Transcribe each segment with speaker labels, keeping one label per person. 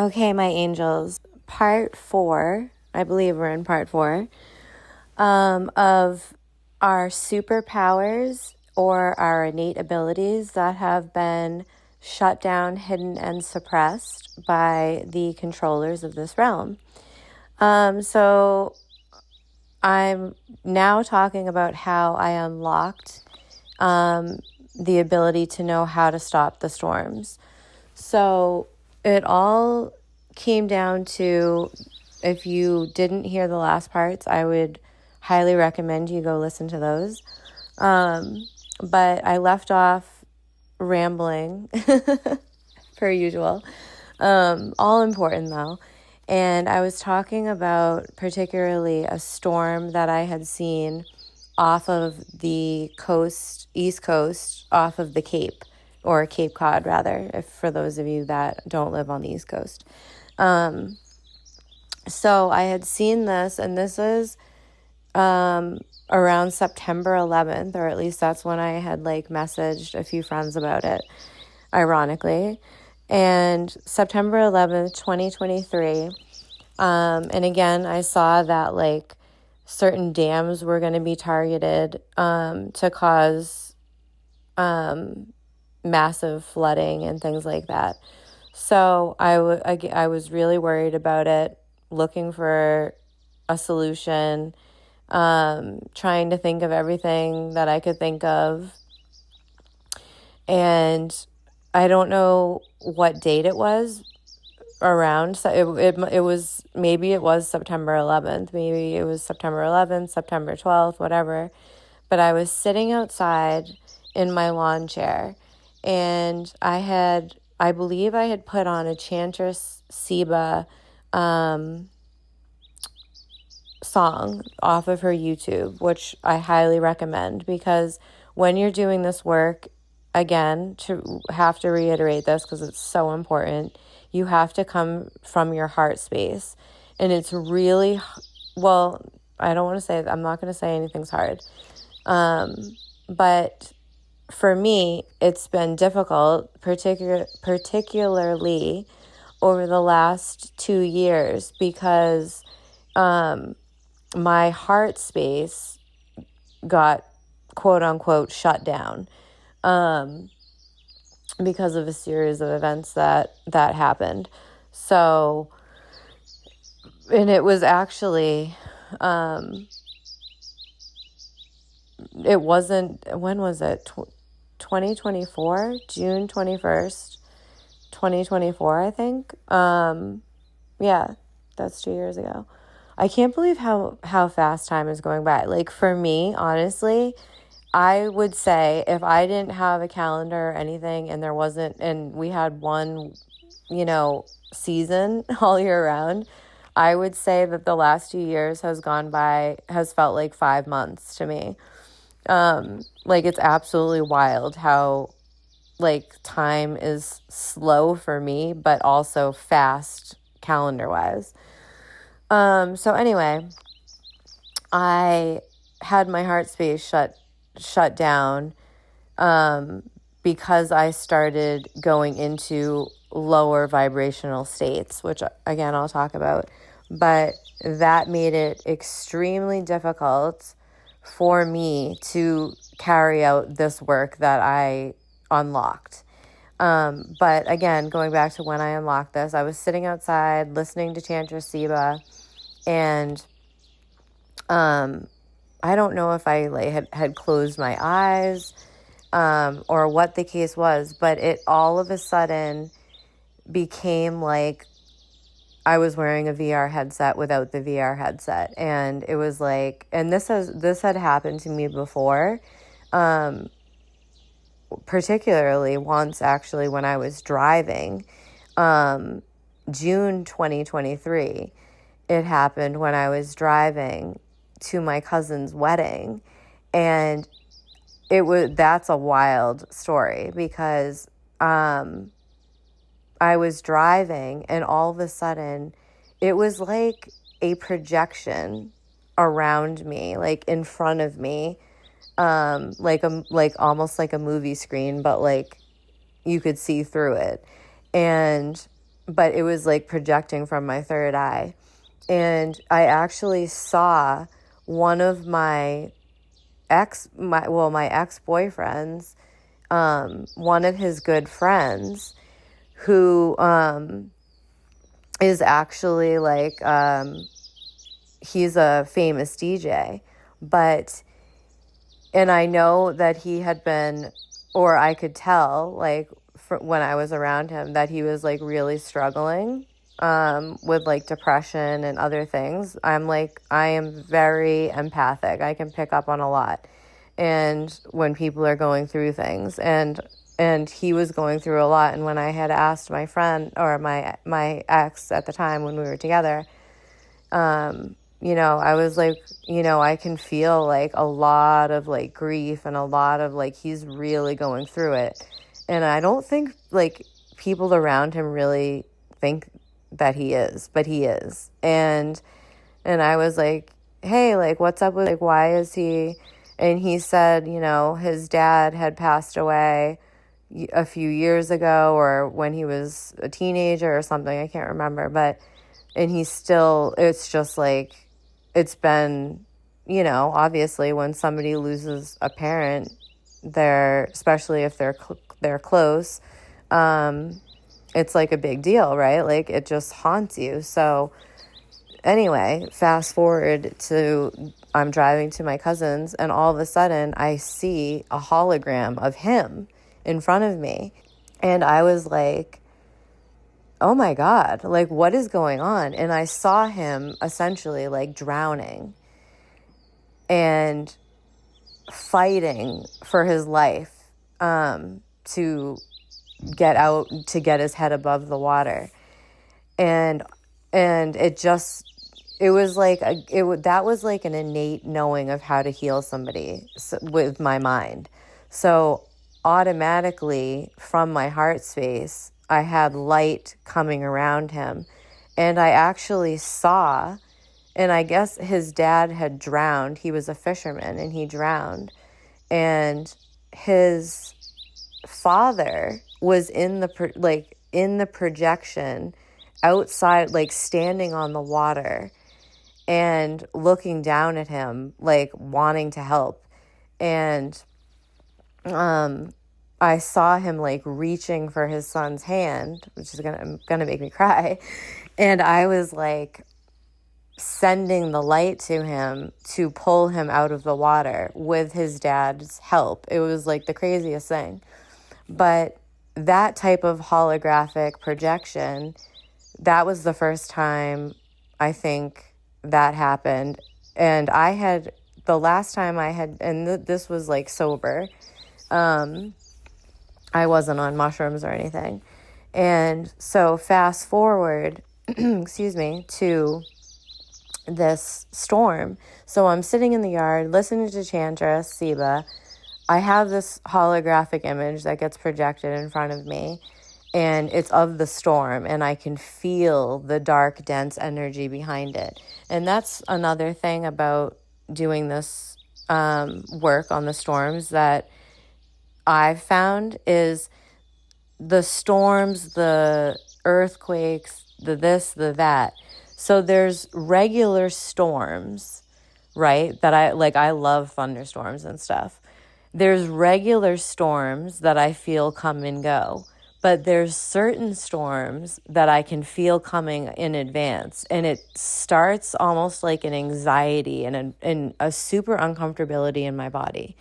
Speaker 1: Okay, my angels, part 4, I believe we're in part 4, of our superpowers or our innate abilities that have been shut down, hidden, and suppressed by the controllers of this realm. So I'm now talking about how I unlocked the ability to know how to stop the storms. So it all came down to, if you didn't hear the last parts, I would highly recommend you go listen to those. But I left off rambling, per usual. All important though. And I was talking about particularly a storm that I had seen off of the coast, East Coast, off of the Cape, or Cape Cod rather, if for those of you that don't live on the East Coast. So I had seen this, and this is around September 11th, or at least that's when I had messaged a few friends about it, ironically. And September 11th, 2023. And again, I saw that certain dams were going to be targeted to cause massive flooding and things like that. So I was really worried about it, looking for a solution, trying to think of everything that I could think of. And I don't know what date it was around. So it was, maybe it was September 11th, maybe it was September 11th, September 12th, whatever. But I was sitting outside in my lawn chair, and I believe I had put on a Chantress Seba song off of her YouTube, which I highly recommend, because when you're doing this work, again, to have to reiterate this because it's so important, you have to come from your heart space. And it's really, well, I don't want to say, I'm not going to say anything's hard. But for me, it's been difficult, particularly over the last 2 years, because my heart space got quote unquote shut down because of a series of events that happened. So, and it was actually, it wasn't, when was it? 2024, June 21st, 2024, I think. Yeah, that's 2 years ago. I can't believe how fast time is going by. For me, honestly, I would say if I didn't have a calendar or anything, and there wasn't, and we had one, season all year round, I would say that the last 2 years has felt like 5 months to me. It's absolutely wild how time is slow for me, but also fast calendar wise. So anyway, I had my heart space shut down, because I started going into lower vibrational states, which again, I'll talk about, but that made it extremely difficult for me to carry out this work that I unlocked. But again, going back to when I unlocked this, I was sitting outside listening to Chantra Siba, and I don't know if I had closed my eyes or what the case was, but it all of a sudden became like I was wearing a VR headset without the VR headset. And it was and this had happened to me before, particularly once actually when I was driving, June 2023. It happened when I was driving to my cousin's wedding, and that's a wild story, because I was driving, and all of a sudden it was like a projection around me, in front of me, almost like a movie screen, but you could see through it. And but it was like projecting from my third eye. And I actually saw one of my ex-boyfriends, one of his good friends, who is actually like, he's a famous DJ, and I know that he had been, or I could tell, like, when I was around him, that he was like really struggling with like depression and other things. I am very empathic. I can pick up on a lot. And when people are going through things, and he was going through a lot. And when I had asked my friend, or my ex at the time when we were together, I was like, I can feel like a lot of like grief and a lot of like, he's really going through it. And I don't think like people around him really think that he is, but he is. And I was like, hey, like, what's up with, like, why is he? And he said, his dad had passed away a few years ago, or when he was a teenager or something. I can't remember, and it's just like, it's been, obviously when somebody loses a parent, especially if they're close, it's like a big deal, right? Like, it just haunts you. So anyway, fast forward to, I'm driving to my cousin's, and all of a sudden I see a hologram of him in front of me. And I was like, oh my God, like, what is going on? And I saw him essentially like drowning and fighting for his life, to get his head above the water. And it was like, that was like an innate knowing of how to heal somebody with my mind. So automatically from my heart space, I had light coming around him. And I actually saw, and I guess his dad had drowned. He was a fisherman and he drowned. And his father was in the projection outside, like standing on the water and looking down at him, like wanting to help. And I saw him like reaching for his son's hand, which is gonna make me cry. And I was like sending the light to him to pull him out of the water with his dad's help. It was like the craziest thing. But that type of holographic projection, that was the first time I think that happened. And the last time I had, and this was like sober, I wasn't on mushrooms or anything. And so fast forward, excuse me, to this storm. So I'm sitting in the yard listening to Chandra Siba. I have this holographic image that gets projected in front of me, and it's of the storm, and I can feel the dark, dense energy behind it. And that's another thing about doing this work on the storms that I've found is the storms, the earthquakes, the this, the that. So there's regular storms, right? That I love thunderstorms and stuff. There's regular storms that I feel come and go, but there's certain storms that I can feel coming in advance. And it starts almost like an anxiety and a super uncomfortability in my body.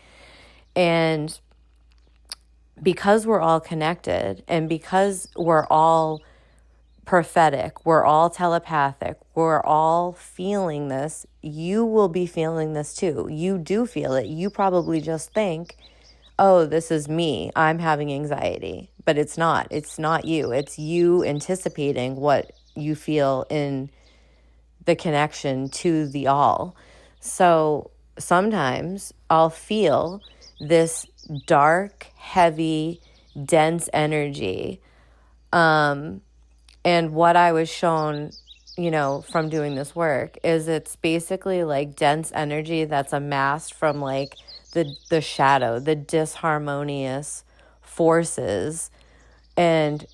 Speaker 1: And because we're all connected, and because we're all prophetic, we're all telepathic, we're all feeling this, you will be feeling this too. You do feel it. You probably just think, oh, this is me, I'm having anxiety. But it's not. It's not you. It's you anticipating what you feel in the connection to the all. So sometimes I'll feel this dark, heavy, dense energy. And what I was shown, from doing this work is it's basically like dense energy that's amassed from like the shadow, the disharmonious forces. And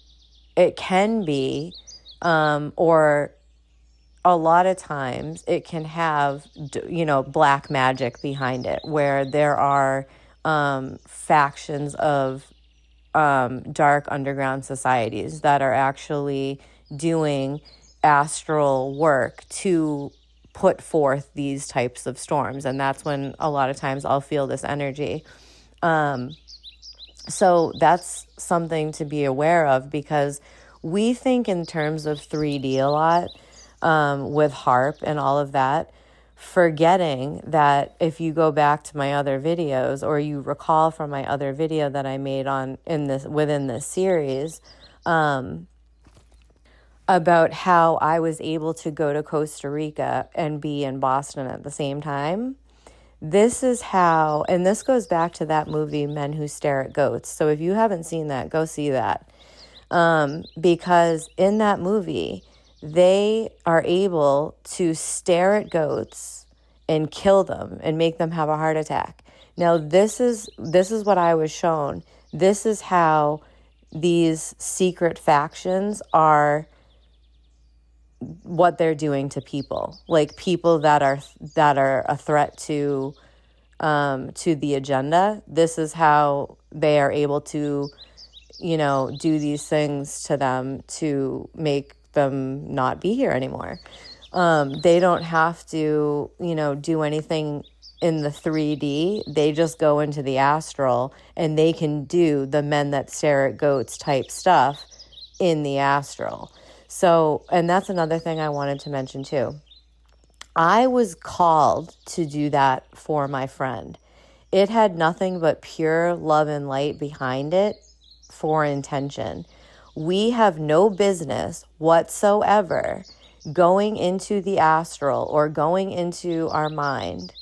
Speaker 1: it can be or a lot of times it can have, black magic behind it, where there are factions of dark underground societies that are actually doing astral work to put forth these types of storms. And that's when a lot of times I'll feel this energy. So that's something to be aware of, because we think in terms of 3D a lot, with HARP and all of that, forgetting that if you go back to my other videos, or you recall from my other video that I made within this series, about how I was able to go to Costa Rica and be in Boston at the same time. This is how, and this goes back to that movie, Men Who Stare at Goats. So if you haven't seen that, go see that. Because in that movie, they are able to stare at goats and kill them and make them have a heart attack. Now, this is what I was shown. This is how these secret factions are, what they're doing to people, like people that are a threat to the agenda. This is how they are able to, do these things to them to make them not be here anymore. They don't have to, do anything in the 3D. They just go into the astral, and they can do the men that stare at goats type stuff in the astral. So, and that's another thing I wanted to mention too. I was called to do that for my friend. It had nothing but pure love and light behind it for intention. We have no business whatsoever going into the astral or going into our mind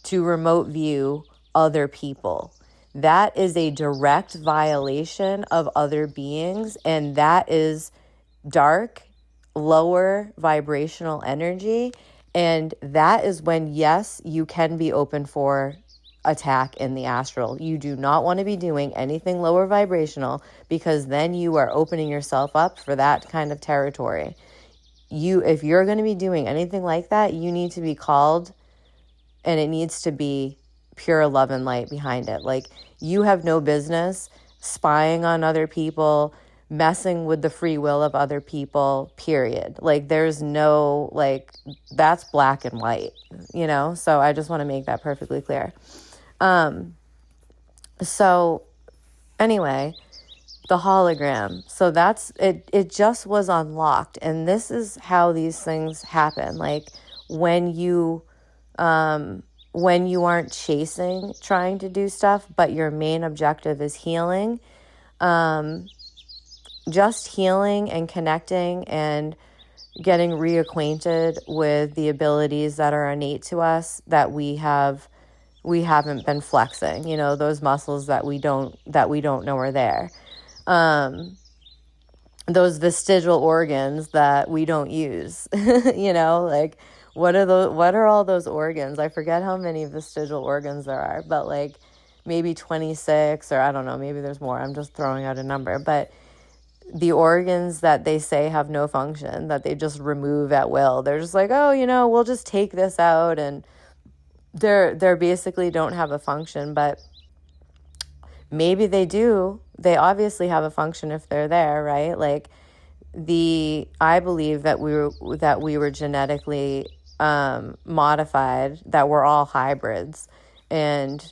Speaker 1: to remote view other people. That is a direct violation of other beings, and that is dark, lower vibrational energy. And that is when, yes, you can be open for attack in the astral. You do not want to be doing anything lower vibrational, because then you are opening yourself up for that kind of territory. If you're going to be doing anything like that, you need to be called, and it needs to be pure love and light behind it. Like, you have no business spying on other people, messing with the free will of other people, period. Like, there's no, like, that's black and white, So I just want to make that perfectly clear. So anyway, the hologram. So that's, it just was unlocked. And this is how these things happen. Like, when you aren't chasing, trying to do stuff, but your main objective is healing, just healing and connecting and getting reacquainted with the abilities that are innate to us, that we haven't been flexing, those muscles that we don't know are there. Those vestigial organs that we don't use, like, what are all those organs? I forget how many vestigial organs there are, but like maybe 26, or I don't know, maybe there's more. I'm just throwing out a number, but the organs that they say have no function, that they just remove at will. They're just like, oh, we'll just take this out, and they're basically don't have a function, but maybe they do. They obviously have a function if they're there, right? Like, I believe that we were genetically modified, that we're all hybrids, and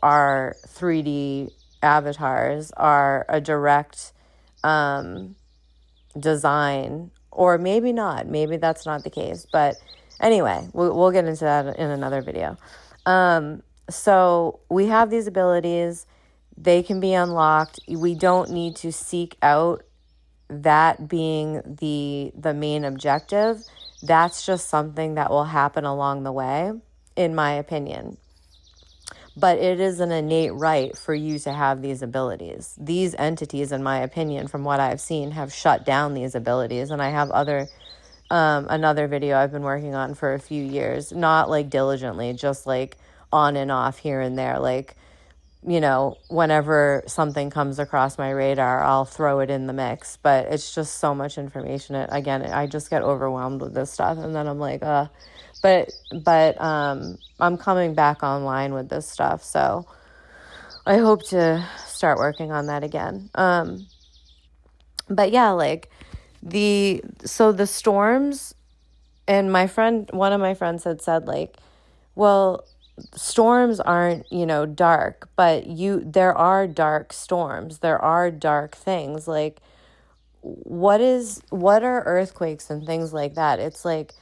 Speaker 1: our 3D avatars are a direct design, or maybe not. Maybe that's not the case, but anyway, we'll get into that in another video. So we have these abilities. They can be unlocked. We don't need to seek out that being the main objective. That's just something that will happen along the way, in my opinion. But it is an innate right for you to have these abilities. These entities, in my opinion, from what I've seen, have shut down these abilities. And I have another video I've been working on for a few years, not like diligently, just like on and off here and there. Like, whenever something comes across my radar, I'll throw it in the mix. But it's just so much information. Again, I just get overwhelmed with this stuff, and then I'm like, but I'm coming back online with this stuff, so I hope to start working on that again. But yeah, like the storms, and one of my friends had said, like, well, storms aren't, dark, but there are dark storms. There are dark things. Like, what are earthquakes and things like that? It's like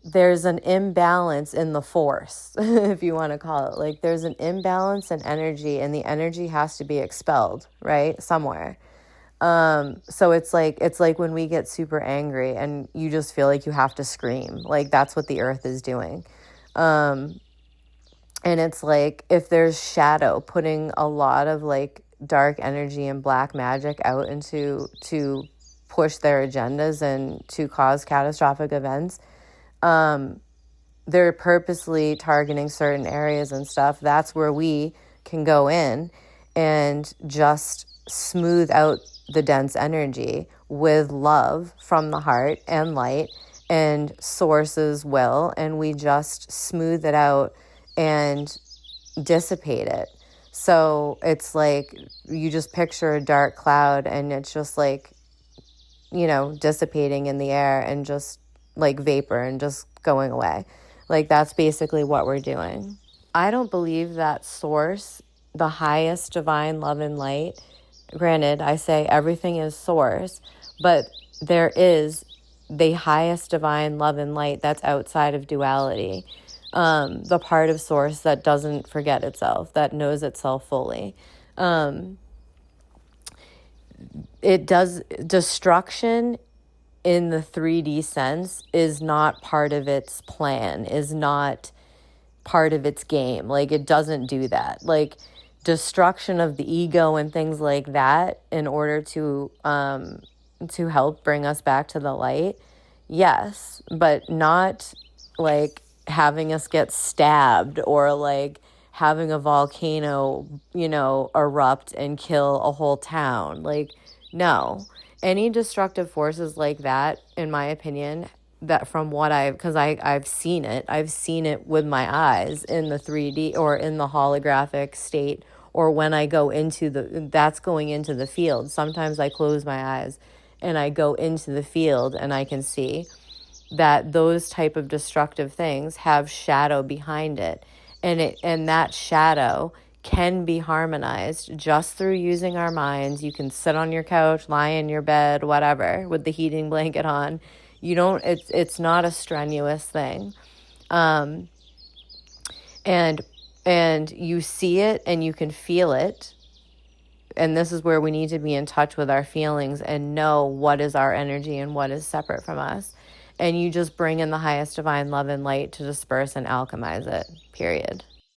Speaker 1: there's an imbalance in the force, if you want to call it. Like, there's an imbalance in energy, and the energy has to be expelled, right? Somewhere. So it's like when we get super angry and you just feel like you have to scream. Like, that's what the earth is doing. And it's like, if there's shadow, putting a lot of like dark energy and black magic out to push their agendas and to cause catastrophic events, they're purposely targeting certain areas and stuff. That's where we can go in and just smooth out the dense energy with love from the heart and light and source's will, and we just smooth it out and dissipate it. So it's like you just picture a dark cloud, and it's just like, dissipating in the air and just like vapor and just going away. Like, that's basically what we're doing. I don't believe that source, the highest divine love and light, granted, I say everything is source, but there is the highest divine love and light that's outside of duality. The part of source that doesn't forget itself, that knows itself fully. It does destruction in the 3D sense is not part of its plan, is not part of its game. Like, it doesn't do that. Like, destruction of the ego and things like that in order to help bring us back to the light, yes, but not like having us get stabbed or like having a volcano, erupt and kill a whole town. Like, no. Any destructive forces like that, in my opinion, that from what because I've seen it with my eyes in the 3D or in the holographic state, or when I go that's going into the field. Sometimes I close my eyes and I go into the field and I can see that those type of destructive things have shadow behind it. And that shadow can be harmonized just through using our minds. You can sit on your couch, lie in your bed, whatever, with the heating blanket on. It's not a strenuous thing. And you see it and you can feel it. And this is where we need to be in touch with our feelings and know what is our energy and what is separate from us. And you just bring in the highest divine love and light to disperse and alchemize it, period.